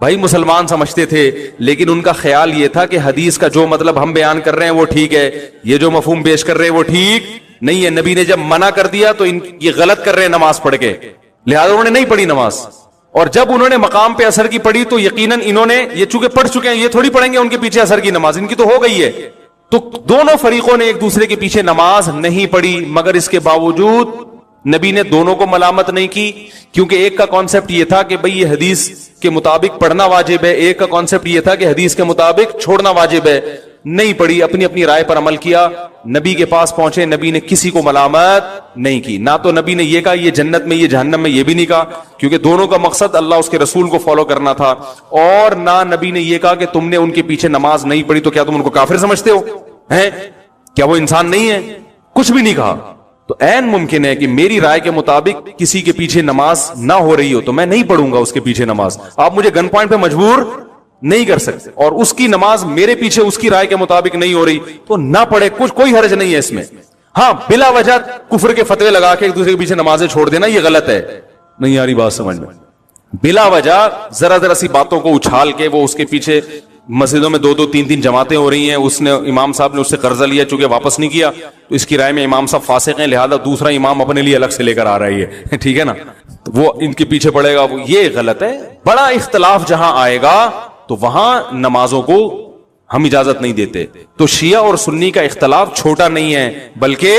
بھائی مسلمان سمجھتے تھے، لیکن ان کا خیال یہ تھا کہ حدیث کا جو مطلب ہم بیان کر رہے ہیں وہ ٹھیک ہے، یہ جو مفہوم پیش کر رہے ہیں وہ ٹھیک نہیں ہے. نبی نے جب منع کر دیا تو یہ غلط کر رہے ہیں نماز پڑھ کے، لہذا انہوں نے نہیں پڑھی نماز. اور جب انہوں نے مقام پہ اثر کی پڑھی تو یقیناً انہوں نے یہ چونکہ پڑھ چکے ہیں، یہ تھوڑی پڑھیں گے ان کے پیچھے اثر کی نماز، ان کی تو ہو گئی ہے. تو دونوں فریقوں نے ایک دوسرے کے پیچھے نماز نہیں پڑھی، مگر اس کے باوجود نبی نے دونوں کو ملامت نہیں کی، کیونکہ ایک کا کانسیپٹ یہ تھا کہ بھئی یہ حدیث کے مطابق پڑھنا واجب ہے، ایک کا کانسیپٹ یہ تھا کہ حدیث کے مطابق چھوڑنا واجب ہے. نہیں پڑھی، اپنی اپنی رائے پر عمل کیا، نبی کے پاس پہنچے، نبی نے کسی کو ملامت نہیں کی. نہ تو نبی نے یہ کہا یہ جنت میں یہ جہنم میں، یہ بھی نہیں کہا، کیونکہ دونوں کا مقصد اللہ اس کے رسول کو فالو کرنا تھا. اور نہ نبی نے یہ کہا کہ تم نے ان کے پیچھے نماز نہیں پڑھی تو کیا تم ان کو کافر سمجھتے ہو ہیں، کیا وہ انسان نہیں ہے، کچھ بھی نہیں کہا. تو عین ممکن ہے کہ میری رائے کے مطابق کسی کے پیچھے نماز نہ ہو رہی ہو تو میں نہیں پڑھوں گا اس کے پیچھے نماز. آپ مجھے گن پوائنٹ پہ مجبور نہیں کر سکتے، اور اس کی نماز میرے پیچھے اس کی رائے کے مطابق نہیں ہو رہی تو نہ پڑھے، کچھ کوئی حرج نہیں ہے اس میں. ہاں بلا وجہ کفر کے فتوے لگا کے ایک دوسرے کے پیچھے نمازیں چھوڑ دینا یہ غلط ہے. نہیں آ رہی بات سمجھ میں؟ بلا وجہ ذرا ذرا سی باتوں کو اچھال کے وہ اس کے پیچھے مسجدوں میں 2-2 3-3 جماعتیں ہو رہی ہیں، اس نے امام صاحب نے اس سے قرضہ لیا چونکہ واپس نہیں کیا تو اس کی رائے میں امام صاحب فاسق ہیں، لہذا دوسرا امام اپنے لیے الگ سے لے کر آ رہا ہے، ٹھیک ہے نا، وہ ان کے پیچھے پڑے گا، یہ غلط ہے. بڑا اختلاف جہاں آئے گا تو وہاں نمازوں کو ہم اجازت نہیں دیتے. تو شیعہ اور سنی کا اختلاف چھوٹا نہیں ہے بلکہ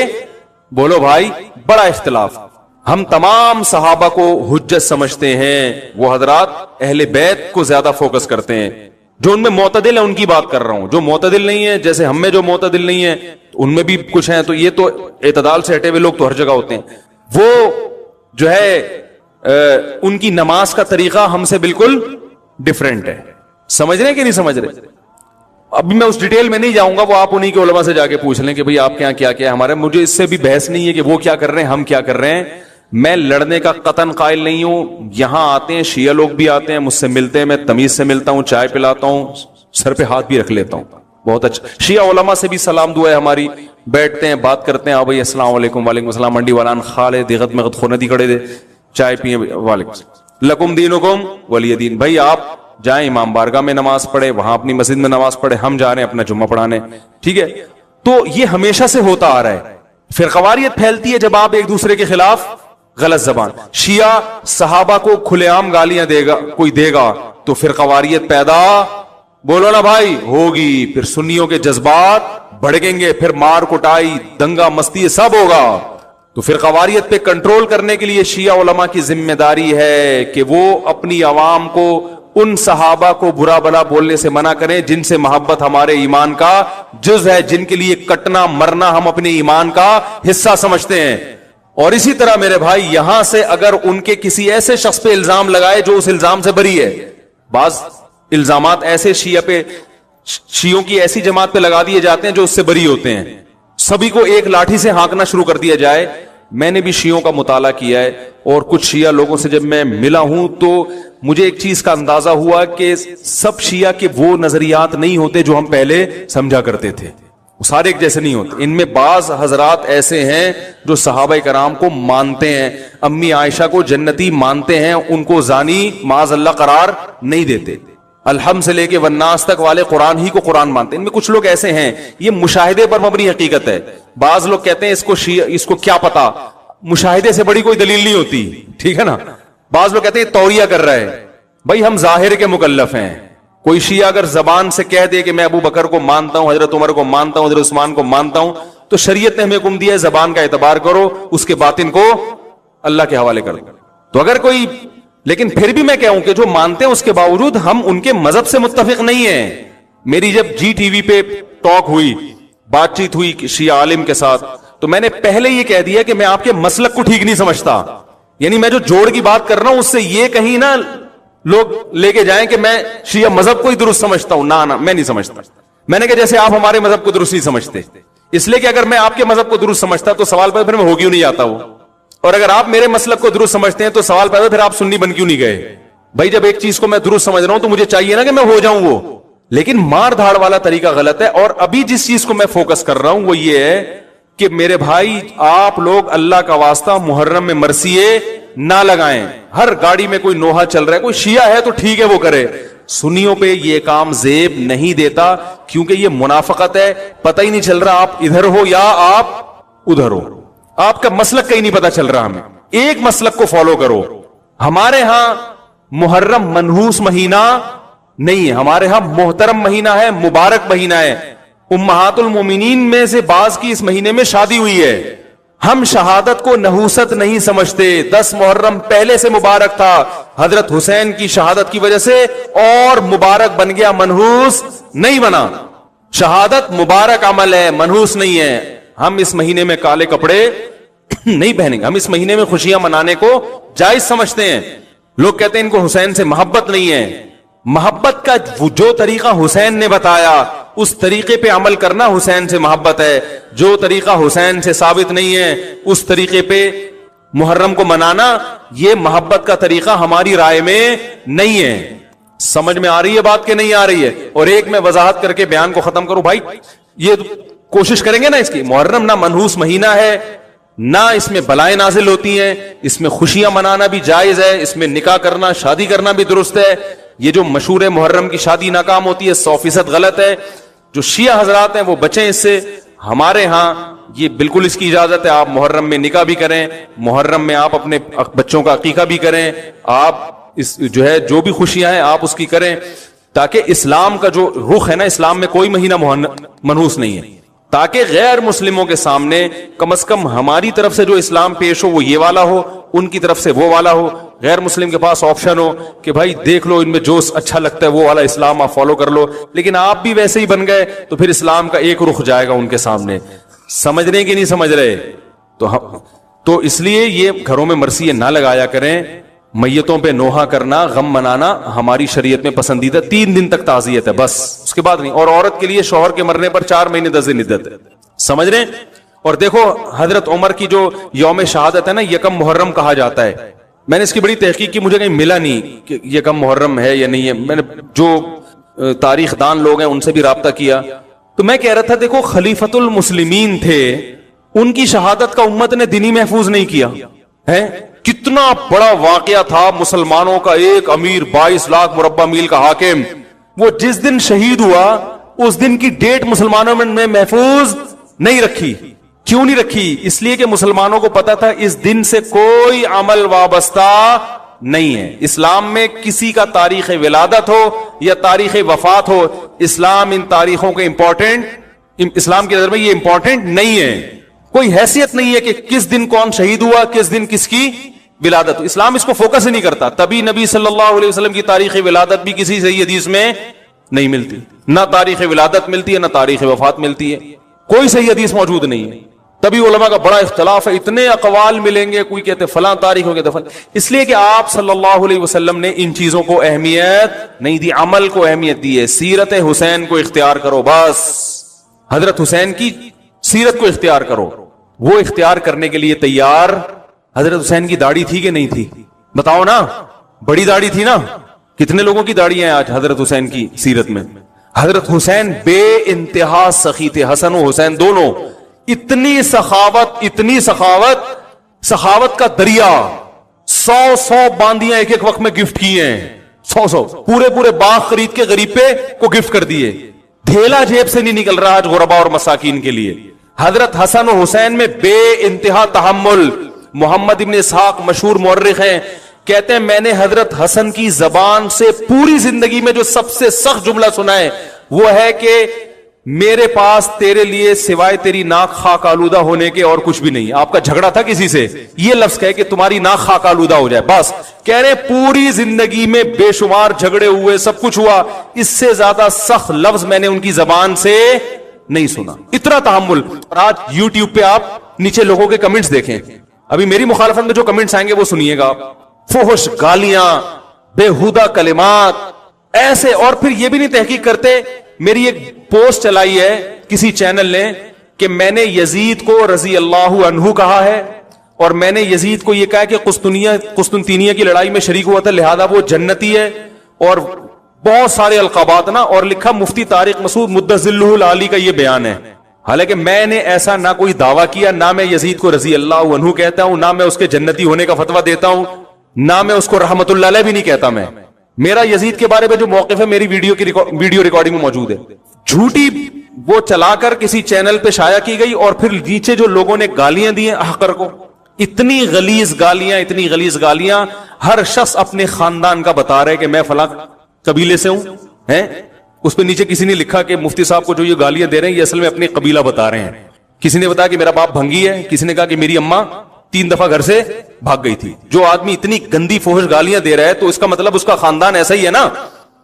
بولو بھائی بڑا اختلاف. ہم تمام صحابہ کو حجت سمجھتے ہیں، وہ حضرات اہل بیت کو زیادہ فوکس کرتے ہیں. جو ان میں معتدل ہیں ان کی بات کر رہا ہوں، جو معتدل نہیں ہے جیسے ہم میں جو معتدل نہیں ہے ان میں بھی کچھ ہیں، تو یہ تو اعتدال سے ہٹے ہوئے لوگ تو ہر جگہ ہوتے ہیں. وہ جو ہے ان کی نماز کا طریقہ ہم سے بالکل ڈیفرنٹ ہے. سمجھ رہے ہیں کہ نہیں سمجھ رہے؟ ابھی میں اس ڈیٹیل میں نہیں جاؤں گا، وہ آپ انہی کے علماء سے جا کے پوچھ لیں کہ بھئی آپ کے یہاں کیا کیا ہے. ہمارے مجھے اس سے بھی بحث نہیں ہے کہ وہ کیا کر رہے ہیں ہم کیا کر رہے ہیں. میں لڑنے کا قطعاً قائل نہیں ہوں. یہاں آتے ہیں شیعہ لوگ بھی آتے ہیں، مجھ سے ملتے ہیں، میں تمیز سے ملتا ہوں، چائے پلاتا ہوں، سر پہ ہاتھ بھی رکھ لیتا ہوں. بہت اچھا. شیعہ علماء سے بھی سلام دعا ہے ہماری، بیٹھتے ہیں بات کرتے ہیں. بھائی السلام علیکم. وعلیکم السلام. منڈی والان خالے دیغت میں خوندی کھڑے دے چائے پیئے. وعلیکم السلام. لکم دینکم ولی دین. بھائی آپ جائیں امام بارگاہ میں نماز پڑھے، وہاں اپنی مسجد میں نماز پڑھے، ہم جا رہے ہیں اپنا جمعہ پڑھانے، ٹھیک ہے. تو یہ ہمیشہ سے ہوتا آ رہا ہے. فرقواریت پھیلتی ہے جب آپ ایک دوسرے کے خلاف غلط زبان. شیعہ صحابہ کو کھلے عام گالیاں دے گا، کوئی دے گا تو فرقواریت پیدا بولو نا بھائی ہوگی. پھر سنیوں کے جذبات بڑھیں گے، پھر مار کٹائی دنگا مستی سب ہوگا. تو فرقواریت پہ کنٹرول کرنے کے لیے شیعہ علماء کی ذمہ داری ہے کہ وہ اپنی عوام کو ان صحابہ کو برا بلا بولنے سے منع کریں جن سے محبت ہمارے ایمان کا جز ہے، جن کے لیے کٹنا مرنا ہم اپنے ایمان کا حصہ سمجھتے ہیں. اور اسی طرح میرے بھائی یہاں سے اگر ان کے کسی ایسے شخص پہ الزام لگائے جو اس الزام سے بری ہے، بعض الزامات ایسے شیعوں کی ایسی جماعت پہ لگا دیے جاتے ہیں جو اس سے بری ہوتے ہیں، سبھی کو ایک لاٹھی سے ہانکنا شروع کر دیا جائے. میں نے بھی شیعوں کا مطالعہ کیا ہے اور کچھ شیعہ لوگوں سے جب میں ملا ہوں تو مجھے ایک چیز کا اندازہ ہوا کہ سب شیعہ کے وہ نظریات نہیں ہوتے جو ہم پہلے سمجھا کرتے تھے، سارے ایک جیسے نہیں ہوتے. ان میں بعض حضرات ایسے ہیں جو صحابہ کرام کو مانتے ہیں، امی عائشہ کو جنتی مانتے ہیں، ان کو زانی معاذ اللہ قرار نہیں دیتے. الحمد سے لے کے والناس تک والے قرآن ہی کو قرآن مانتے ہیں. ان میں کچھ لوگ ایسے ہیں، یہ مشاہدے پر مبنی حقیقت ہے. بعض لوگ کہتے ہیں اس کو کیا پتا، مشاہدے سے بڑی کوئی دلیل نہیں ہوتی، ٹھیک ہے نا. بعض لوگ کہتے ہیں توریہ کر رہا ہے. بھائی ہم ظاہر کے مکلف ہیں. کوئی شیعہ اگر زبان سے کہہ دے کہ میں ابو بکر کو مانتا ہوں، حضرت عمر کو مانتا ہوں، حضرت عثمان کو مانتا ہوں، تو شریعت نے ہمیں حکم دیا ہے زبان کا اعتبار کرو، اس کے باطن کو اللہ کے حوالے کرو. تو اگر کوئی، لیکن پھر بھی میں کہوں کہ جو مانتے ہیں اس کے باوجود ہم ان کے مذہب سے متفق نہیں ہیں. میری جب جی ٹی وی پہ ٹاک ہوئی، بات چیت ہوئی شیعہ عالم کے ساتھ، تو میں نے پہلے یہ کہہ دیا کہ میں آپ کے مسلک کو ٹھیک نہیں سمجھتا. یعنی میں جو جوڑ کی بات کر رہا ہوں اس سے یہ کہیں نہ لوگ لے کے جائیں کہ میں شیعہ مذہب کو ہی درست سمجھتا ہوں. نہ میں نہیں سمجھتا. میں نے کہا جیسے آپ ہمارے مذہب کو درست نہیں سمجھتے، اس لیے کہ اگر میں آپ کے مذہب کو درست سمجھتا تو سوال پیدا پھر میں ہو کیوں نہیں آتا وہ، اور اگر آپ میرے مسلک کو درست سمجھتے ہیں تو سوال پیدا پھر آپ سنی بن کیوں نہیں گئے. بھائی جب ایک چیز کو میں درست سمجھ رہا ہوں تو مجھے چاہیے نا کہ میں ہو جاؤں وہ. لیکن مار دھاڑ والا طریقہ غلط ہے. اور ابھی جس چیز کو میں فوکس کر رہا ہوں وہ یہ ہے کہ میرے بھائی آپ لوگ اللہ کا واسطہ محرم میں مرثیے نہ لگائیں. ہر گاڑی میں کوئی نوحہ چل رہا ہے, کوئی شیعہ ہے تو ٹھیک ہے وہ کرے, سنیوں پہ یہ کام زیب نہیں دیتا, کیونکہ یہ منافقت ہے. پتہ ہی نہیں چل رہا آپ ادھر ہو یا آپ ادھر ہو, آپ کا مسلک کہیں نہیں پتا چل رہا. ہمیں ایک مسلک کو فالو کرو. ہمارے ہاں محرم منحوس مہینہ نہیں ہے, ہمارے ہاں محترم مہینہ ہے, مبارک مہینہ ہے. امہات المومنین میں سے بعض کی اس مہینے میں شادی ہوئی ہے. ہم شہادت کو نحوست نہیں سمجھتے. 10 محرم پہلے سے مبارک تھا, حضرت حسین کی شہادت کی وجہ سے اور مبارک بن گیا, منحوس نہیں بنا. شہادت مبارک عمل ہے, منحوس نہیں ہے. ہم اس مہینے میں کالے کپڑے نہیں پہنیں گے. ہم اس مہینے میں خوشیاں منانے کو جائز سمجھتے ہیں. لوگ کہتے ہیں ان کو حسین سے محبت نہیں ہے. محبت کا جو طریقہ حسین نے بتایا اس طریقے پہ عمل کرنا حسین سے محبت ہے. جو طریقہ حسین سے ثابت نہیں ہے اس طریقے پہ محرم کو منانا یہ محبت کا طریقہ ہماری رائے میں نہیں ہے. سمجھ میں آ رہی ہے بات کہ نہیں آ رہی ہے؟ اور ایک میں وضاحت کر کے بیان کو ختم کروں. بھائی یہ کوشش کریں گے نا اس کی, محرم نہ منحوس مہینہ ہے, نہ اس میں بلائیں نازل ہوتی ہیں, اس میں خوشیاں منانا بھی جائز ہے, اس میں نکاح کرنا شادی کرنا بھی درست ہے. یہ جو مشہور ہے محرم کی شادی ناکام ہوتی ہے 100% غلط ہے. جو شیعہ حضرات ہیں وہ بچیں اس سے. ہمارے ہاں یہ بالکل اس کی اجازت ہے, آپ محرم میں نکاح بھی کریں, محرم میں آپ اپنے بچوں کا عقیقہ بھی کریں, آپ اس جو ہے جو بھی خوشیاں ہیں آپ اس کی کریں, تاکہ اسلام کا جو رخ ہے نا, اسلام میں کوئی مہینہ منحوس نہیں ہے, تاکہ غیر مسلموں کے سامنے کم از کم ہماری طرف سے جو اسلام پیش ہو وہ یہ والا ہو, ان کی طرف سے وہ والا ہو. غیر مسلم کے پاس آپشن ہو کہ بھائی دیکھ لو ان میں جو اچھا لگتا ہے وہ والا اسلام آپ فالو کر لو, لیکن آپ بھی ویسے ہی بن گئے تو پھر اسلام کا ایک رخ جائے گا ان کے سامنے. سمجھ رہے کہ نہیں سمجھ رہے؟ تو اس لیے یہ گھروں میں مرثیے نہ لگایا کریں. میتوں پہ نوحہ کرنا, غم منانا ہماری شریعت میں پسندیدہ. 3 دن تک تعزیت ہے بس, اس کے بعد نہیں. اور عورت کے لیے شوہر کے مرنے پر 4 مہینے 10 دن عدت ہے. سمجھ رہے ہیں؟ اور دیکھو حضرت عمر کی جو یوم شہادت ہے نا, 1 محرم کہا جاتا ہے. میں نے اس کی بڑی تحقیق کی, مجھے کہیں ملا نہیں کہ 1 محرم ہے یا نہیں ہے. میں نے جو تاریخ دان لوگ ہیں ان سے بھی رابطہ کیا تو میں کہہ رہا تھا دیکھو خلیفۃ المسلمین تھے, ان کی شہادت کا امت نے دینی محفوظ نہیں کیا ہے. کتنا بڑا واقعہ تھا, مسلمانوں کا ایک امیر 22 لاکھ مربع میل کا حاکم, وہ جس دن شہید ہوا اس دن کی ڈیٹ مسلمانوں میں محفوظ نہیں رکھی. کیوں نہیں رکھی؟ اس لیے کہ مسلمانوں کو پتا تھا اس دن سے کوئی عمل وابستہ نہیں ہے. اسلام میں کسی کا تاریخ ولادت ہو یا تاریخ وفات ہو, اسلام ان تاریخوں کے اسلام کی نظر میں یہ امپورٹنٹ نہیں ہے. کوئی حیثیت نہیں ہے کہ کس دن کون شہید ہوا, کس دن کس کی ولادت. اسلام اس کو فوکس ہی نہیں کرتا. تبھی نبی صلی اللہ علیہ وسلم کی تاریخ ولادت بھی کسی صحیح حدیث میں نہیں ملتی. نہ تاریخ ولادت ملتی ہے, نہ تاریخ وفات ملتی ہے, کوئی صحیح حدیث موجود نہیں ہے. تبھی علماء کا بڑا اختلاف ہے, اتنے اقوال ملیں گے, کوئی کہتے فلاں تاریخ ہو گیا فلاں. اس لیے کہ آپ صلی اللہ علیہ وسلم نے ان چیزوں کو اہمیت نہیں دی, عمل کو اہمیت دی ہے. سیرت حسین کو اختیار کرو بس, حضرت حسین کی سیرت کو اختیار کرو. وہ اختیار کرنے کے لیے تیار. حضرت حسین کی داڑھی تھی کہ نہیں تھی؟ بتاؤ نا, بڑی داڑھی تھی نا. کتنے لوگوں کی داڑھی ہیں آج حضرت حسین کی سیرت میں؟ حضرت حسین بے انتہا سخی تھے, حسن و حسین دونوں. اتنی سخاوت کا دریا, 100 باندیاں ایک وقت میں گفٹ کی ہیں, 100 پورے باغ خرید کے غریب پہ کو گفٹ کر دیے. دھیلا جیب سے نہیں نکل رہا آج غربا اور مساکین کے لیے. حضرت حسن و حسین میں بے انتہا تحمل. محمد ابن اسحاق مشہور مورخ ہیں, کہتے ہیں میں نے حضرت حسن کی زبان سے پوری زندگی میں جو سب سے سخت جملہ سنا ہے وہ ہے کہ میرے پاس تیرے لیے سوائے تیری ناک خاک آلودہ ہونے کے اور کچھ بھی نہیں. آپ کا جھگڑا تھا کسی سے, یہ لفظ کہے کہ تمہاری ناک خاک آلودہ ہو جائے بس. کہہ رہے پوری زندگی میں بے شمار جھگڑے ہوئے, سب کچھ ہوا, اس سے زیادہ سخت لفظ میں نے ان کی زبان سے نہیں سنا. اتنا تحمل. اور آج یوٹیوب پہ آپ نیچے لوگوں کے کمنٹس دیکھیں, ابھی میری مخالفت میں جو کمنٹس آئیں گے وہ سنیے گا. فحش گالیاں, بےہودہ کلمات ایسے. اور پھر یہ بھی نہیں تحقیق کرتے. میری ایک پوسٹ چلائی ہے کسی چینل نے کہ میں نے یزید کو رضی اللہ عنہ کہا ہے, اور میں نے یزید کو یہ کہا کہ قسطنطینیہ کی لڑائی میں شریک ہوا تھا لہذا وہ جنتی ہے, اور بہت سارے القابات نا. اور لکھا مفتی طارق مسعود مدظلہ العالی کا یہ بیان ہے. حالانکہ میں نے ایسا نہ کوئی دعویٰ کیا, نہ میں یزید کو رضی اللہ عنہ کہتا ہوں, نہ میں اس کے جنتی ہونے کا فتویٰ دیتا ہوں, نہ میں اس کو رحمت اللہ علیہ بھی نہیں کہتا. میں میرا یزید کے بارے میں جو موقف ہے میری ویڈیو ریکارڈنگ میں موجود ہے. جھوٹی وہ چلا کر کسی چینل پہ شائع کی گئی, اور پھر نیچے جو لوگوں نے گالیاں دی ہیں احقر کو, اتنی غلیظ گالیاں, ہر شخص اپنے خاندان کا بتا رہے کہ میں فلاں قبیلے سے ہوں ہیں. اس پہ نیچے کسی نے لکھا کہ مفتی صاحب کو جو یہ گالیاں دے رہے ہیں یہ اصل میں اپنی قبیلہ بتا رہے ہیں. کسی نے بتایا کہ میرا باپ بھنگی ہے, کسی نے کہا کہ میری اماں 3 دفعہ گھر سے بھاگ گئی تھی. جو آدمی اتنی گندی فحش گالیاں دے رہا ہے تو اس کا مطلب اس کا خاندان ایسا ہی ہے نا.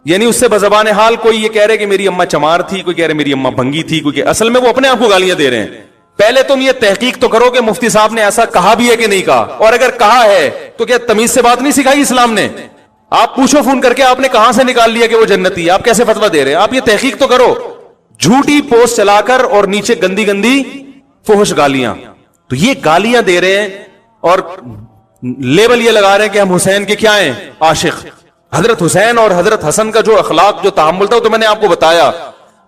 یعنی اس سے بزبان حال کوئی یہ کہہ رہے کہ میری اماں چمار تھی, کوئی کہہ رہے میری اماں بھنگی تھی, کوئی اصل میں وہ اپنے آپ کو گالیاں دے رہے ہیں. پہلے تم یہ تحقیق تو کرو کہ مفتی صاحب نے ایسا کہا بھی ہے کہ نہیں کہا, اور اگر کہا ہے تو کیا تمیز سے بات نہیں سکھائی اسلام نے؟ آپ پوچھو فون کر کے آپ نے کہاں سے نکال لیا کہ وہ جنتی, آپ کیسے فتویٰ دے رہے ہیں؟ آپ یہ تحقیق تو کرو. جھوٹی پوسٹ چلا کر اور نیچے گندی فحش گالیاں. تو یہ گالیاں دے رہے ہیں اور لیبل یہ لگا رہے ہیں کہ ہم حسین کے کیا ہیں, عاشق. حضرت حسین اور حضرت حسن کا جو اخلاق, جو تحمل تھا, تو میں نے آپ کو بتایا.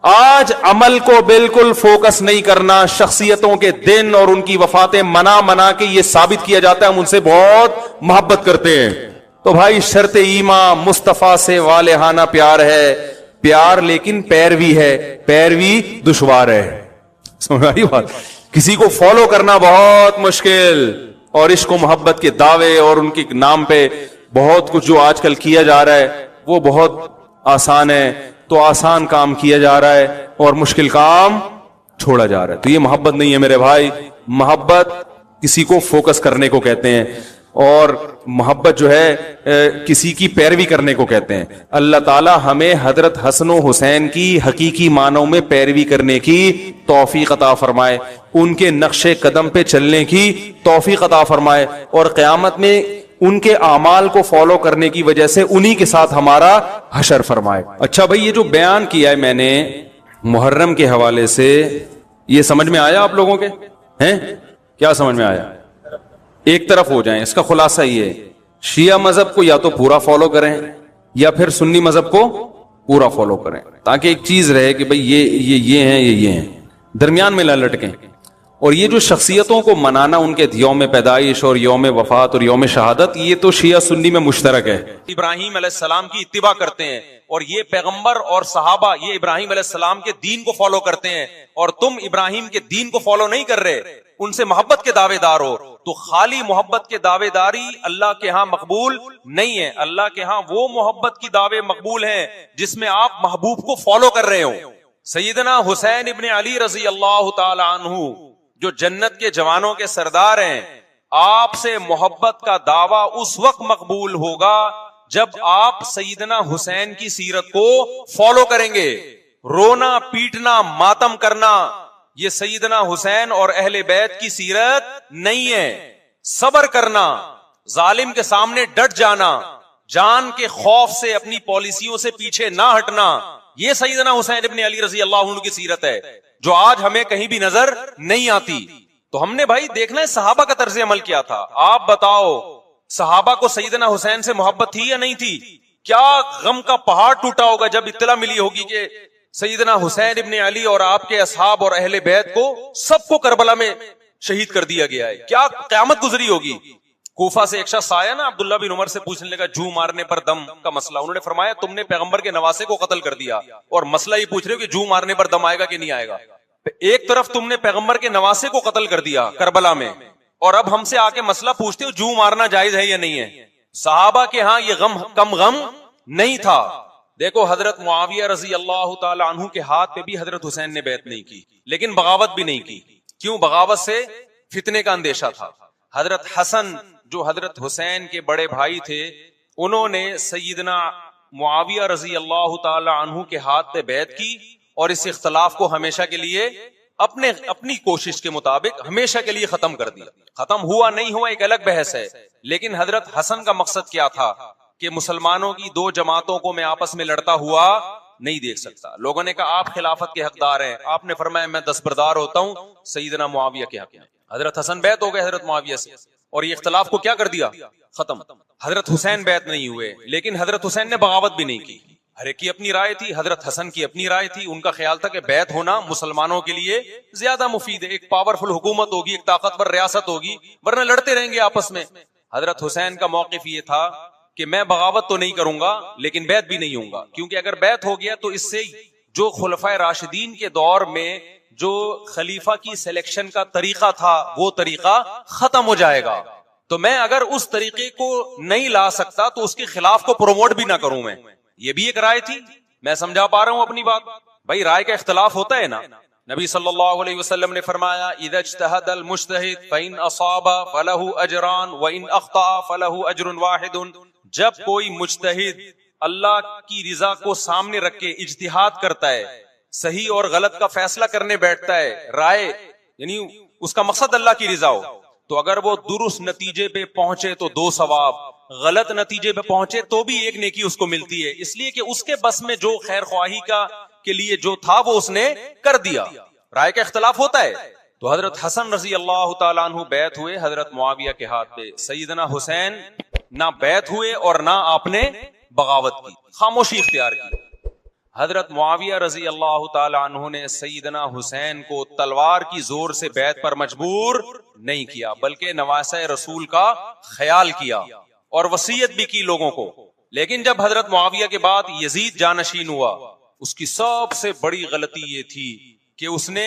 آج عمل کو بالکل فوکس نہیں کرنا, شخصیتوں کے دن اور ان کی وفاتیں منا کے یہ ثابت کیا جاتا ہے ہم ان سے بہت محبت کرتے ہیں. تو بھائی شرط ایمان مصطفیٰ سے والہانہ پیار ہے, پیار لیکن پیروی ہے, پیروی دشوار ہے. سمجھ آئی بات؟ کسی کو فالو کرنا بہت مشکل, اور عشق و محبت کے دعوے اور ان کے نام پہ بہت کچھ جو آج کل کیا جا رہا ہے وہ بہت آسان ہے. تو آسان کام کیا جا رہا ہے اور مشکل کام چھوڑا جا رہا ہے. تو یہ محبت نہیں ہے میرے بھائی. محبت کسی کو فوکس کرنے کو کہتے ہیں, اور محبت جو ہے کسی کی پیروی کرنے کو کہتے ہیں. اللہ تعالی ہمیں حضرت حسن و حسین کی حقیقی معنوں میں پیروی کرنے کی توفیق عطا فرمائے, ان کے نقش قدم پہ چلنے کی توفیق عطا فرمائے, اور قیامت میں ان کے اعمال کو فالو کرنے کی وجہ سے انہی کے ساتھ ہمارا حشر فرمائے. اچھا بھائی, یہ جو بیان کیا ہے میں نے محرم کے حوالے سے, یہ سمجھ میں آیا آپ لوگوں کے ہیں؟ کیا سمجھ میں آیا؟ ایک طرف ہو جائیں. اس کا خلاصہ یہ ہے, شیعہ مذہب کو یا تو پورا فالو کریں یا پھر سنی مذہب کو پورا فالو کریں, تاکہ ایک چیز رہے کہ بھئی یہ ہیں, یہ ہیں, درمیان میں نہ لٹکیں. اور یہ جو شخصیتوں کو منانا, ان کے یوم پیدائش اور یوم وفات اور یوم شہادت, یہ تو شیعہ سنی میں مشترک ہے. ابراہیم علیہ السلام کی اتباع کرتے ہیں, اور یہ پیغمبر اور صحابہ یہ ابراہیم علیہ السلام کے دین کو فالو کرتے ہیں, اور تم ابراہیم کے دین کو فالو نہیں کر رہے, ان سے محبت کے دعوے دار ہو. تو خالی محبت کے دعوے داری اللہ کے ہاں مقبول نہیں ہے. اللہ کے ہاں وہ محبت کی دعوے مقبول ہیں جس میں آپ محبوب کو فالو کر رہے ہو. سیدنا حسین ابن علی رضی اللہ تعالی عنہ جو جنت کے جوانوں کے سردار ہیں, آپ سے محبت کا دعویٰ اس وقت مقبول ہوگا جب آپ سیدنا حسین کی سیرت کو فالو کریں گے. رونا پیٹنا ماتم کرنا یہ سیدنا حسین اور اہل بیت کی سیرت نہیں ہے. صبر کرنا, ظالم کے سامنے ڈٹ جانا, جان کے خوف سے اپنی پالیسیوں سے پیچھے نہ ہٹنا, یہ سیدنا حسین ابن علی رضی اللہ عنہ کی سیرت ہے جو آج ہمیں کہیں بھی نظر نہیں آتی. تو ہم نے بھائی دیکھنا ہے صحابہ کا طرز عمل کیا تھا. آپ بتاؤ صحابہ کو سیدنا حسین سے محبت تھی یا نہیں تھی؟ کیا غم کا پہاڑ ٹوٹا ہوگا جب اطلاع ملی ہوگی کہ سیدنا حسین ابن علی اور آپ کے اصحاب اور اہل بیت کو سب کو کربلا میں شہید کر دیا گیا ہے. کیا قیامت گزری ہوگی. کوفہ سے ایک شخص آیا نا, عبداللہ بن عمر سے پوچھنے لگا جو مارنے پر دم کا مسئلہ. انہوں نے فرمایا تم نے پیغمبر کے نواسے کو قتل کر دیا, اور مسئلہ یہ پوچھ رہے ہو کہ جو مارنے پر دم آئے گا کہ نہیں آئے گا. ایک طرف تم نے پیغمبر کے نواسے کو قتل کر دیا کربلا میں, اور اب ہم سے آ کے مسئلہ پوچھتے ہو جو مارنا جائز ہے یا نہیں ہے. صحابہ کے ہاں یہ غم کم غم نہیں تھا. دیکھو حضرت معاویہ رضی اللہ تعالی عنہ کے ہاتھ پہ بھی حضرت حسین نے بیعت نہیں کی, لیکن بغاوت بھی نہیں کی. کیوں؟ بغاوت سے فتنے کا اندیشہ تھا. حضرت حسن جو حضرت حسین کے بڑے بھائی تھے, انہوں نے سیدنا معاویہ رضی اللہ تعالی عنہ کے ہاتھ پہ بیعت کی, اور اس اختلاف کو ہمیشہ کے لیے اپنی کوشش کے مطابق ہمیشہ کے لیے ختم کر دیا. ختم ہوا نہیں ہوا ایک الگ بحث ہے, لیکن حضرت حسن کا مقصد کیا تھا کہ مسلمانوں کی دو جماعتوں کو میں آپس میں لڑتا ہوا نہیں دیکھ سکتا. لوگوں نے کہا آپ خلافت کے حقدار ہیں, آپ نے فرمایا میں دستبردار ہوتا ہوں سیدنا معاویہ کے حق میں. حضرت حسن بیعت ہو گئے حضرت معاویہ سے, اور یہ اختلاف کو کیا کر دیا؟ ختم. حضرت حسین بیعت نہیں ہوئے, لیکن حضرت حسین نے بغاوت بھی نہیں کی. ہر ایک کی اپنی رائے تھی. حضرت حسن کی اپنی رائے تھی. ان کا خیال تھا کہ بیعت ہونا مسلمانوں کے لیے زیادہ مفید ہے. ایک پاورفل حکومت ہوگی, ایک طاقتور ریاست ہوگی, ورنہ لڑتے رہیں گے آپس میں. حضرت حسین کا موقف یہ تھا کہ میں بغاوت تو نہیں کروں گا لیکن بیعت بھی نہیں ہوں گا, کیونکہ اگر بیعت ہو گیا تو اس سے جو خلفائے راشدین کے دور میں جو خلیفہ کی سلیکشن کا طریقہ تھا وہ طریقہ ختم ہو جائے گا. تو میں اگر اس طریقے کو نہیں لا سکتا تو اس کے خلاف کو پروموٹ بھی نہ کروں میں. یہ بھی ایک رائے تھی. میں سمجھا پا رہا ہوں اپنی بات؟ بھائی رائے کا اختلاف ہوتا ہے نا. نبی صلی اللہ علیہ وسلم نے فرمایا اذا اجتہد المجتہد فإن اصاب فلہ اجران وإن اخطأ فلہ اجر واحد. جب کوئی مجتہد اللہ کی رضا کو سامنے رکھ کے اجتہاد کرتا ہے, صحیح اور غلط کا فیصلہ کرنے بیٹھتا ہے, رائے یعنی اس کا مقصد اللہ کی رضا ہو, تو اگر وہ درست نتیجے پہ پہنچے تو 2 ثواب, غلط نتیجے پہ پہنچے تو بھی 1 نیکی اس کو ملتی ہے, اس لیے کہ اس کے بس میں جو خیر خواہی کا کے لیے جو تھا وہ اس نے کر دیا. رائے کا اختلاف ہوتا ہے. تو حضرت حسن رضی اللہ تعالیٰ عنہ بیعت ہوئے حضرت معاویہ کے ہاتھ پہ. سیدنا حسین نہ بیعت ہوئے اور نہ آپ نے بغاوت کی, خاموشی اختیار کی. حضرت معاویہ رضی اللہ تعالی عنہ نے سیدنا حسین کو تلوار کی زور سے بیعت پر مجبور نہیں کیا, بلکہ نواسہ رسول کا خیال کیا اور وصیت بھی کی لوگوں کو. لیکن جب حضرت معاویہ کے بعد یزید جانشین ہوا, اس کی سب سے بڑی غلطی یہ تھی کہ اس نے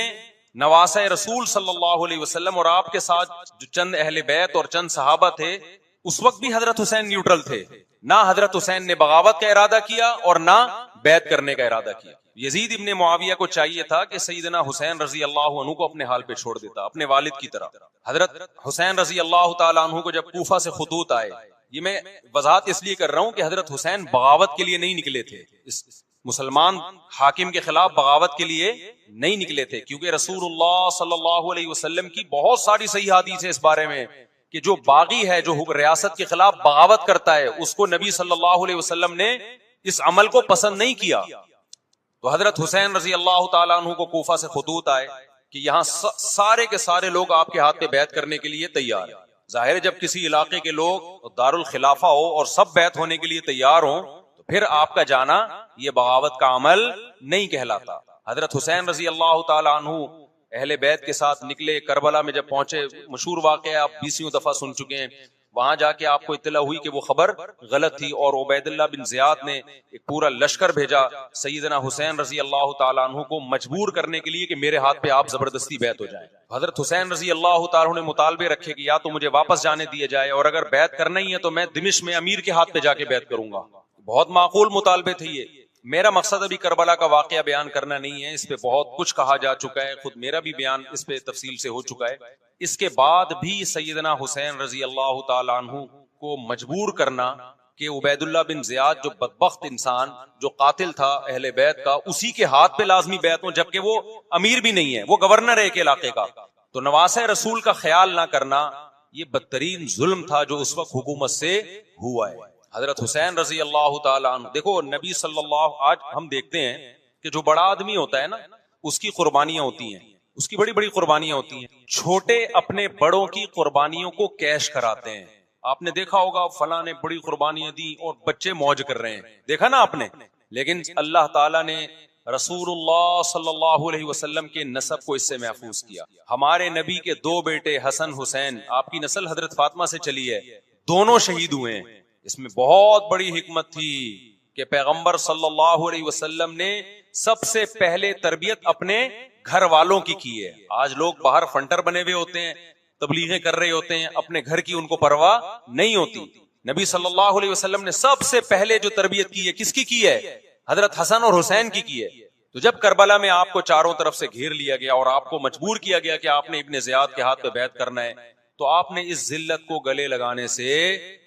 نواسہ رسول صلی اللہ علیہ وسلم اور آپ کے ساتھ جو چند اہل بیت اور چند صحابہ تھے, اس وقت بھی حضرت حسین نیوٹرل تھے. نہ حضرت حسین نے بغاوت کا ارادہ کیا اور نہ بیعت کرنے کا ارادہ کیا. یزید ابن معاویہ کو چاہیے تھا کہ سیدنا حسین رضی اللہ عنہ کو اپنے حال پہ چھوڑ دیتا, اپنے والد کی طرح. حضرت حسین رضی اللہ تعالی عنہ کو جب کوفہ سے خطوط آئے, یہ میں وضاحت اس لیے کر رہا ہوں کہ حضرت حسین بغاوت کے لیے نہیں نکلے تھے, اس مسلمان حاکم کے خلاف بغاوت کے لیے نہیں نکلے تھے, کیونکہ رسول اللہ صلی اللہ علیہ وسلم کی بہت ساری صحیح حدیث ہے اس بارے میں کہ جو باغی ہے, جو ریاست کے خلاف بغاوت کرتا ہے, اس کو نبی صلی اللہ علیہ وسلم نے اس عمل کو پسند نہیں کیا. تو حضرت حسین رضی اللہ تعالیٰ عنہ کو کوفہ سے خطوط آئے کہ یہاں سارے کے سارے لوگ آپ کے ہاتھ پہ بیعت کرنے کے لیے تیار ہیں. ظاہر ہے جب کسی علاقے کے لوگ دارالخلافہ ہو اور سب بیعت ہونے کے لیے تیار ہوں تو پھر آپ کا جانا یہ بغاوت کا عمل نہیں کہلاتا. حضرت حسین رضی اللہ تعالیٰ عنہ اہل بیت کے ساتھ نکلے. کربلا میں جب پہنچے, مشہور واقعہ آپ 20 دفعہ سن چکے ہیں, وہاں جا کے آپ کو اطلاع ہوئی کہ وہ خبر غلط تھی اور عبید اللہ بن زیاد نے ایک پورا لشکر بھیجا سیدنا حسین رضی اللہ تعالیٰ عنہ کو مجبور کرنے کے لیے کہ میرے ہاتھ پہ آپ زبردستی بیعت ہو جائیں. حضرت حسین رضی اللہ تعالیٰ عنہ نے مطالبے رکھے کہ یا تو مجھے واپس جانے دیے جائے, اور اگر بیعت کرنا ہی ہے تو میں دمشق میں امیر کے ہاتھ پہ جا کے بیعت کروں گا. بہت معقول مطالبے تھے یہ. میرا مقصد ابھی کربلا کا واقعہ بیان کرنا نہیں ہے, اس پہ بہت کچھ کہا جا چکا ہے, خود میرا بھی بیان اس پہ تفصیل سے ہو چکا ہے. اس کے بعد بھی سیدنا حسین رضی اللہ تعالی عنہ کو مجبور کرنا کہ عبید اللہ بن زیاد جو بدبخت انسان, جو قاتل تھا اہل بیت کا, اسی کے ہاتھ پہ لازمی بیعت ہوں, جبکہ وہ امیر بھی نہیں ہے, وہ گورنر ہے ایک علاقے کا. تو نواسہ رسول کا خیال نہ کرنا یہ بدترین ظلم تھا جو اس وقت حکومت سے ہوا ہے. حضرت حسین رضی اللہ تعالی عنہ, دیکھو نبی صلی اللہ, آج ہم دیکھتے ہیں کہ جو بڑا آدمی ہوتا ہے نا اس کی قربانیاں ہوتی ہیں, اس کی بڑی بڑی قربانیاں ہوتی ہیں. چھوٹے اپنے بڑوں کی قربانیوں کو کیش کراتے ہیں. آپ نے دیکھا ہوگا فلاں نے بڑی قربانیاں دی اور بچے موج کر رہے ہیں, دیکھا نا آپ نے. لیکن اللہ تعالیٰ نے رسول اللہ صلی اللہ علیہ وسلم کے نسب کو اس سے محفوظ کیا. ہمارے نبی کے 2 بیٹے حسن حسین, آپ کی نسل حضرت فاطمہ سے چلی ہے, دونوں شہید ہوئے ہیں. اس میں بہت بڑی حکمت تھی کہ پیغمبر صلی اللہ علیہ وسلم نے سب سے پہلے تربیت اپنے گھر والوں کی ہے. آج لوگ باہر فنٹر بنے ہوئے ہوتے ہیں, تبلیغیں کر رہے ہوتے ہیں, اپنے گھر کی ان کو پرواہ نہیں ہوتی. نبی صلی اللہ علیہ وسلم نے سب سے پہلے جو تربیت کی ہے کس کی ہے؟ حضرت حسن اور حسین کی ہے. تو جب کربلا میں آپ کو چاروں طرف سے گھیر لیا گیا اور آپ کو مجبور کیا گیا کہ آپ نے ابن زیاد کے ہاتھ پہ بیعت کرنا ہے, تو آپ نے اس ذلت کو گلے لگانے سے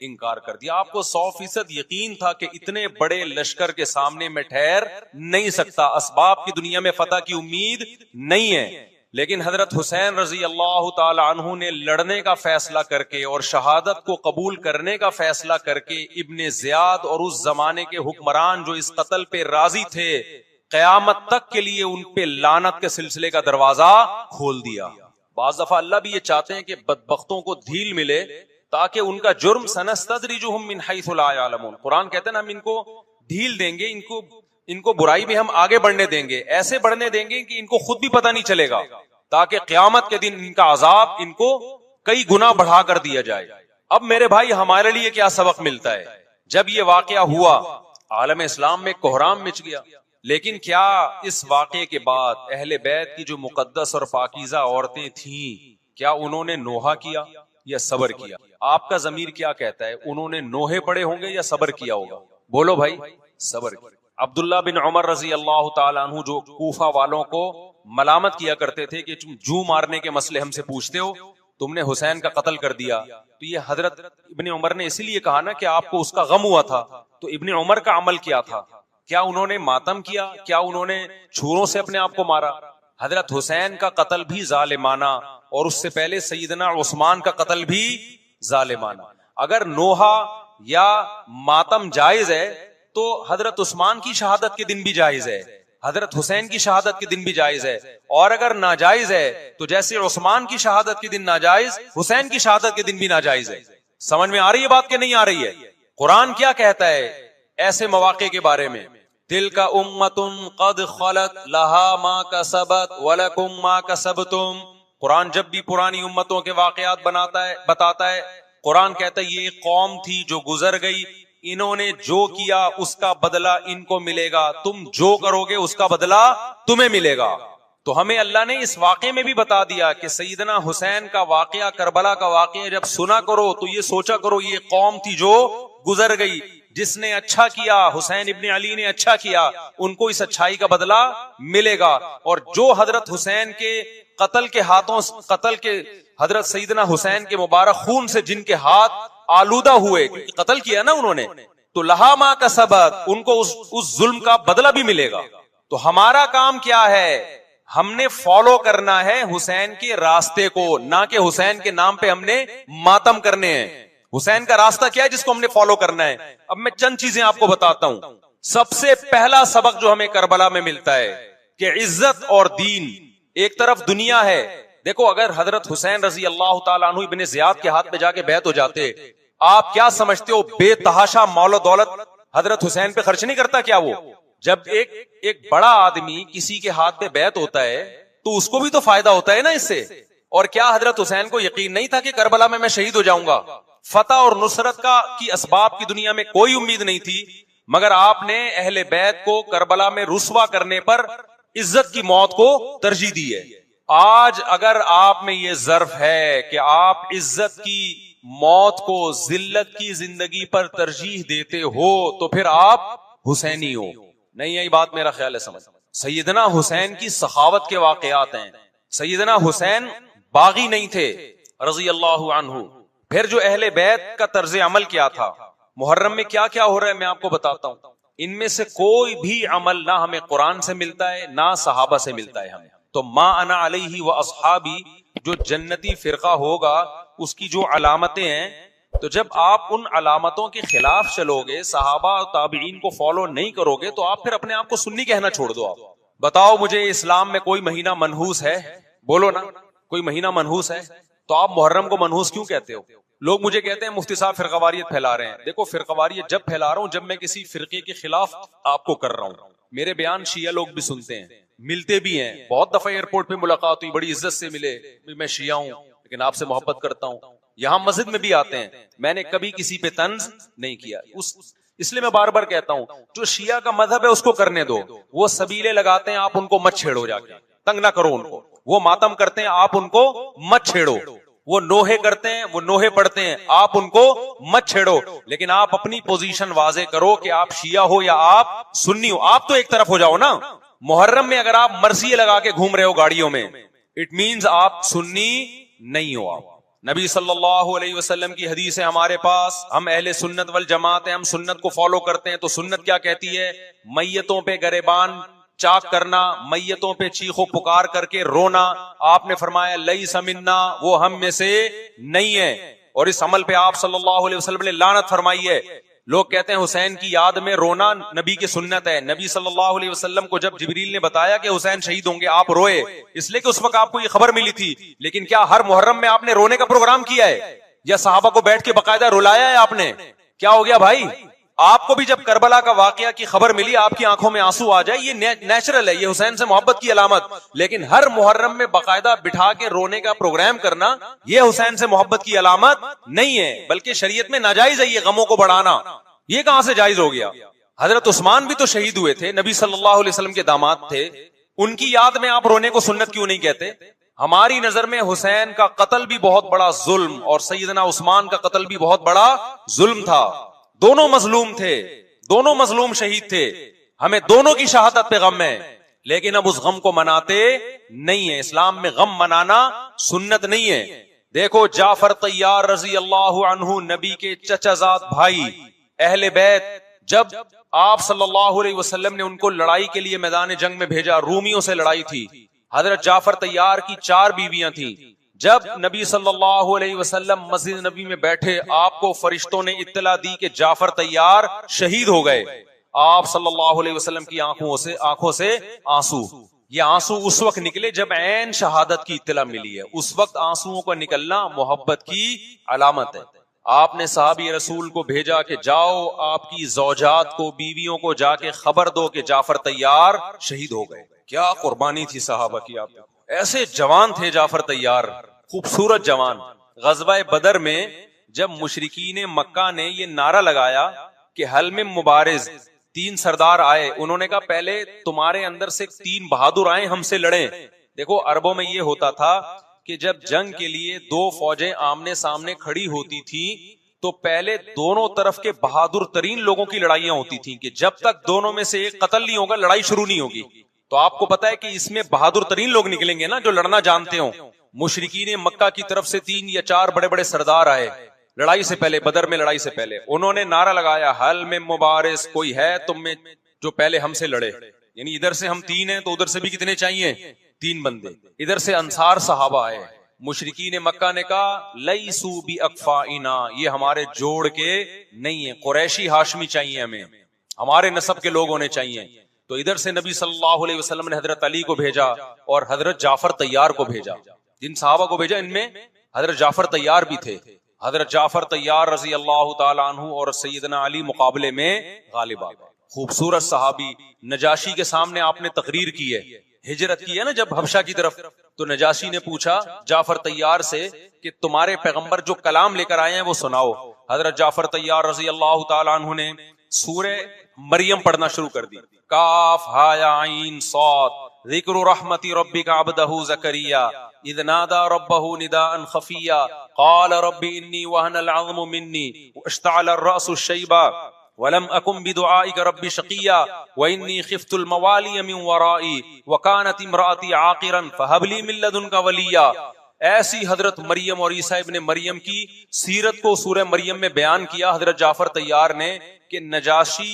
انکار کر دیا. آپ کو 100% یقین تھا کہ اتنے بڑے لشکر کے سامنے میں ٹھہر نہیں سکتا, اسباب کی دنیا میں فتح کی امید نہیں ہے. لیکن حضرت حسین رضی اللہ تعالی عنہ نے لڑنے کا فیصلہ کر کے اور شہادت کو قبول کرنے کا فیصلہ کر کے ابن زیاد اور اس زمانے کے حکمران جو اس قتل پہ راضی تھے, قیامت تک کے لیے ان پہ لعنت کے سلسلے کا دروازہ کھول دیا. بعض دفعہ اللہ بھی یہ چاہتے ہیں کہ بدبختوں کو دھیل ملے تاکہ ان کا جرم سنستدرجہم من حیث لا یعلمون. قرآن کہتے ہیں نا ہم ان کو ڈھیل دیں گے ان کو برائی میں ہم آگے بڑھنے دیں گے, ایسے بڑھنے دیں گے کہ ان کو خود بھی پتہ نہیں چلے گا, تاکہ قیامت کے دن ان کا عذاب ان کو کئی گنا بڑھا کر دیا جائے. اب میرے بھائی ہمارے لیے کیا سبق ملتا ہے؟ جب یہ واقعہ ہوا عالم اسلام میں کوہرام مچ گیا, لیکن کیا اس واقعے کے بعد اہل بیت کی جو مقدس اور پاکیزہ عورتیں تھیں, کیا انہوں نے نوحہ کیا یا صبر کیا؟ آپ کا ضمیر کیا کہتا ہے, انہوں نے نوحے پڑے ہوں گے یا صبر کیا ہوگا؟ بولو بھائی, صبر کیا. عبداللہ بن عمر رضی اللہ تعالیٰ عنہ جو کوفہ والوں کو ملامت کیا کرتے تھے کہ تم جو مارنے کے مسئلے ہم سے پوچھتے ہو, تم نے حسین کا قتل کر دیا, تو یہ حضرت ابن عمر نے اسی لیے کہا نا کہ آپ کو اس کا غم ہوا تھا. تو ابن عمر کا عمل کیا تھا؟ کیا انہوں نے ماتم کیا؟ کیا انہوں نے چھروں سے اپنے آپ کو مارا؟ حضرت حسین کا قتل بھی ظالمانہ, اور اس سے پہلے سیدنا عثمان کا قتل بھی ظالمانہ. اگر نوحہ یا ماتم جائز ہے تو حضرت عثمان کی شہادت کے دن بھی جائز ہے, حضرت حسین کی شہادت کے دن بھی جائز ہے. اور اگر ناجائز ہے تو جیسے عثمان کی شہادت کے دن ناجائز, حسین کی شہادت کے دن بھی ناجائز ہے. سمجھ میں آ رہی ہے بات کہ نہیں آ رہی ہے؟ قرآن کیا کہتا ہے ایسے مواقع کے بارے میں؟ تلک امۃ قد خلت لہا ما کسبت ولکم ما کسبتم. قرآن جب بھی پرانی امتوں کے واقعات بتاتا ہے, قرآن کہتا ہے یہ ایک قوم تھی جو گزر گئی, انہوں نے جو کیا اس کا بدلہ ان کو ملے گا, تم جو کرو گے اس کا بدلہ تمہیں ملے گا. تو ہمیں اللہ نے اس واقعے میں بھی بتا دیا کہ سیدنا حسین کا واقعہ, کربلا کا واقعہ جب سنا کرو تو یہ سوچا کرو یہ قوم تھی جو گزر گئی, جس نے اچھا کیا, حسین ابن علی نے اچھا کیا, ان کو اس اچھائی کا بدلہ ملے گا. اور جو حضرت حسین کے قتل کے حضرت سیدنا حسین کے مبارک خون سے جن کے ہاتھ آلودہ ہوئے, قتل کیا نا انہوں نے, تو لہا ما کسبت, ان کو اس ظلم کا بدلہ بھی ملے گا. تو ہمارا کام کیا ہے؟ ہم نے فالو کرنا ہے حسین کے راستے کو, نہ کہ حسین کے نام پہ ہم نے ماتم کرنے ہیں. حسین کا راستہ کیا ہے جس کو ہم نے فالو کرنا ہے؟ اب میں چند چیزیں آپ کو بتاتا ہوں. سب سے پہلا سبق جو ہمیں کربلا میں ملتا ہے کہ عزت اور دین, ایک طرف دنیا ہے. دیکھو اگر حضرت حسین رضی اللہ تعالیٰ عنہ ابن زیاد کے ہاتھ پہ جا کے بیعت ہو جاتے, آپ کیا سمجھتے ہو بے تحاشا مال و دولت حضرت حسین پہ خرچ نہیں کرتا کیا؟ وہ جب ایک بڑا آدمی کسی کے ہاتھ پہ بیعت ہوتا ہے تو اس کو بھی تو فائدہ ہوتا ہے نا اس سے. اور کیا حضرت حسین کو یقین نہیں تھا کہ کربلا میں شہید ہو جاؤں گا؟ فتح اور نصرت کی اسباب کی دنیا میں کوئی امید نہیں تھی, مگر آپ نے اہل بیت کو کربلا میں رسوا کرنے پر عزت کی موت کو ترجیح دی ہے. آج اگر آپ میں یہ ظرف ہے کہ آپ عزت کی موت کو ذلت کی زندگی پر ترجیح دیتے ہو تو پھر آپ حسینی ہو. نہیں یہی بات میرا خیال ہے سمجھ. سیدنا حسین کی سخاوت کے واقعات ہیں. سیدنا حسین باغی نہیں تھے رضی اللہ عنہ. پھر جو اہل بیت کا طرز عمل کیا تھا, محرم میں کیا کیا ہو رہا ہے میں آپ کو بتاتا ہوں. ان میں سے کوئی بھی عمل نہ ہمیں قرآن سے ملتا ہے نہ صحابہ سے ملتا ہے ہمیں. تو ما انا علیہ و اصحابی جو جنتی فرقہ ہوگا اس کی جو علامتیں ہیں, تو جب آپ ان علامتوں کے خلاف چلو گے, صحابہ و تابعین کو فالو نہیں کرو گے, تو آپ پھر اپنے آپ کو سنی کہنا چھوڑ دو. آپ بتاؤ مجھے اسلام میں کوئی مہینہ منحوس ہے؟ بولو نا, کوئی مہینہ منحوس ہے؟ تو آپ محرم کو منحوس کیوں کہتے ہو؟ لوگ مجھے کہتے ہیں مفتی صاحب فرقواریت پھیلا رہے ہیں. دیکھو فرقواریت جب پھیلا رہا ہوں جب میں کسی فرقے کے خلاف آپ کو کر رہا ہوں. میرے بیان شیعہ لوگ بھی سنتے ہیں, ملتے بھی ہیں. بہت دفعہ ایئرپورٹ پہ ملاقات ہوئی, بڑی عزت سے ملے, میں شیعہ ہوں لیکن آپ سے محبت کرتا ہوں. یہاں مسجد میں بھی آتے ہیں, میں نے کبھی کسی پہ طنز نہیں کیا. اس لیے میں بار بار کہتا ہوں جو شیعہ کا مذہب ہے اس کو کرنے دو. وہ سبیلے لگاتے ہیں, آپ ان کو مت چھیڑو, جا کے تنگ نہ کرو ان کو. وہ ماتم کرتے ہیں, آپ ان کو مت چھیڑو. وہ نوحے کرتے ہیں, وہ نوحے پڑھتے ہیں, آپ ان کو مت چھیڑو. لیکن آپ اپنی پوزیشن واضح کرو کہ آپ شیعہ ہو یا آپ سنی ہو. آپ تو ایک طرف ہو جاؤ نا. محرم میں اگر آپ مرثیے لگا کے گھوم رہے ہو گاڑیوں میں, اٹ مینز آپ سنی نہیں ہو. آپ نبی صلی اللہ علیہ وسلم کی حدیث ہے ہمارے پاس, ہم اہل سنت والجماعت ہیں, ہم سنت کو فالو کرتے ہیں. تو سنت کیا کہتی ہے؟ میتوں پہ گریبان چاک کرنا, میتوں پہ چیخ و پکار کر کے رونا. آپ نے فرمایا لیس منا, وہ ہم میں سے نہیں ہے. اور اس عمل پہ آپ صلی اللہ علیہ وسلم نے لعنت فرمائی ہے. لوگ کہتے ہیں حسین کی یاد میں رونا نبی کی سنت ہے. نبی صلی اللہ علیہ وسلم کو جب جبریل نے بتایا کہ حسین شہید ہوں گے, آپ روئے, اس لیے کہ اس وقت آپ کو یہ خبر ملی تھی. لیکن کیا ہر محرم میں آپ نے رونے کا پروگرام کیا ہے یا صحابہ کو بیٹھ کے باقاعدہ رلایا ہے آپ نے؟ کیا ہو گیا بھائی؟ آپ کو بھی جب کربلا کا واقعہ کی خبر ملی آپ کی آنکھوں میں آنسو آ جائے، یہ نیچرل ہے، یہ حسین سے محبت کی علامت. لیکن ہر محرم میں باقاعدہ بٹھا کے رونے کا پروگرام کرنا یہ حسین سے محبت کی علامت نہیں ہے، بلکہ شریعت میں ناجائز ہے یہ غموں کو بڑھانا. یہ کہاں سے جائز ہو گیا؟ حضرت عثمان بھی تو شہید ہوئے تھے، نبی صلی اللہ علیہ وسلم کے داماد تھے، ان کی یاد میں آپ رونے کو سنت کیوں نہیں کہتے؟ ہماری نظر میں حسین کا قتل بھی بہت بڑا ظلم اور سیدنا عثمان کا قتل بھی بہت بڑا ظلم تھا. دونوں مظلوم تھے، دونوں مظلوم شہید تھے، ہمیں دونوں کی شہادت پہ غم ہے، لیکن اب اس غم کو مناتے نہیں ہیں. اسلام میں غم منانا سنت نہیں ہے. دیکھو جعفر طیار رضی اللہ عنہ، نبی کے چچا زاد بھائی، اہل بیت، جب آپ صلی اللہ علیہ وسلم نے ان کو لڑائی کے لیے میدان جنگ میں بھیجا، رومیوں سے لڑائی تھی، حضرت جعفر طیار کی 4 بیویاں تھیں. جب نبی صلی اللہ علیہ وسلم مسجد نبی میں بیٹھے، آپ کو فرشتوں نے اطلاع دی کہ جعفر طیار شہید ہو گئے. آپ صلی اللہ علیہ وسلم کی آنکھوں سے آنسو، یہ آنسو اس وقت نکلے جب عین شہادت کی اطلاع ملی ہے. اس وقت آنسوؤں کا نکلنا محبت کی علامت ہے. آپ نے صحابی رسول کو بھیجا کہ جاؤ آپ کی زوجات کو، بیویوں کو جا کے خبر دو کہ جعفر طیار شہید ہو گئے. کیا قربانی تھی صحابہ کی! آپ ایسے جوان تھے جعفر طیار، خوبصورت جوان. غزوہ بدر میں جب مشرکین مکہ نے یہ نعرہ لگایا کہ حل میں مبارز، 3 سردار آئے، انہوں نے کہا پہلے تمہارے اندر سے 3 بہادر آئے ہم سے لڑیں. دیکھو عربوں میں یہ ہوتا تھا کہ جب جنگ کے لیے 2 فوجیں آمنے سامنے کھڑی ہوتی تھی تو پہلے دونوں طرف کے بہادر ترین لوگوں کی لڑائیاں ہوتی تھیں کہ جب تک دونوں میں سے ایک قتل نہیں ہوگا لڑائی شروع نہیں ہوگی. تو آپ کو پتا ہے کہ اس میں بہادر ترین لوگ نکلیں گے نا جو لڑنا جانتے ہوں. مشرکین مکہ کی طرف سے 3 یا 4 بڑے بڑے سردار آئے لڑائی سے پہلے، بدر میں لڑائی سے پہلے. انہوں نے نعرہ لگایا حل میں مبارز، کوئی ہے تم میں جو پہلے ہم سے لڑے. یعنی ادھر سے ہم 3 ہیں تو ادھر سے بھی کتنے چاہیے؟ 3 بندے. ادھر سے انصار صحابہ آئے. مشرکین مکہ نے کہا لیسو بی اکفائنا، یہ ہمارے جوڑ کے نہیں ہیں، قریشی ہاشمی چاہیے، ہمیں ہمارے نسب کے لوگ ہونے چاہیے. تو ادھر سے نبی صلی اللہ علیہ وسلم نے حضرت علی کو بھیجا اور حضرت جعفر طیار کو بھیجا. جن صحابہ کو بھیجا ان میں حضرت جعفر طیار بھی تھے. حضرت جعفر طیار رضی اللہ تعالی عنہ اور سیدنا علی مقابلے میں غالب آ گئے. خوبصورت صحابی. نجاشی کے سامنے آپ نے تقریر کی ہے، ہجرت کی ہے نا جب حبشہ کی طرف، تو نجاشی نے پوچھا جعفر طیار سے کہ تمہارے پیغمبر جو کلام لے کر آئے ہیں وہ سناؤ. حضرت جعفر طیار رضی اللہ تعالی عنہ نے سورہ مریم پڑھنا شروع کر دی. کاف ہا یا عین صاد، ذکر رحمت ربک عبدہ زکریا اذ نادى ربه نداء خفيا قال رب اني وهن العظم مني واشتعل الراس شيبا ولم اكن بدعائك رب شقيا واني خفت الموالي من ورائي وكانت امراتي عاقرا فهب لي من لدنك وليا. ایسی حضرت مریم اور عیسیٰ ابن مریم کی سیرت کو سورہ مریم میں بیان کیا حضرت جعفر طیار نے کہ نجاشی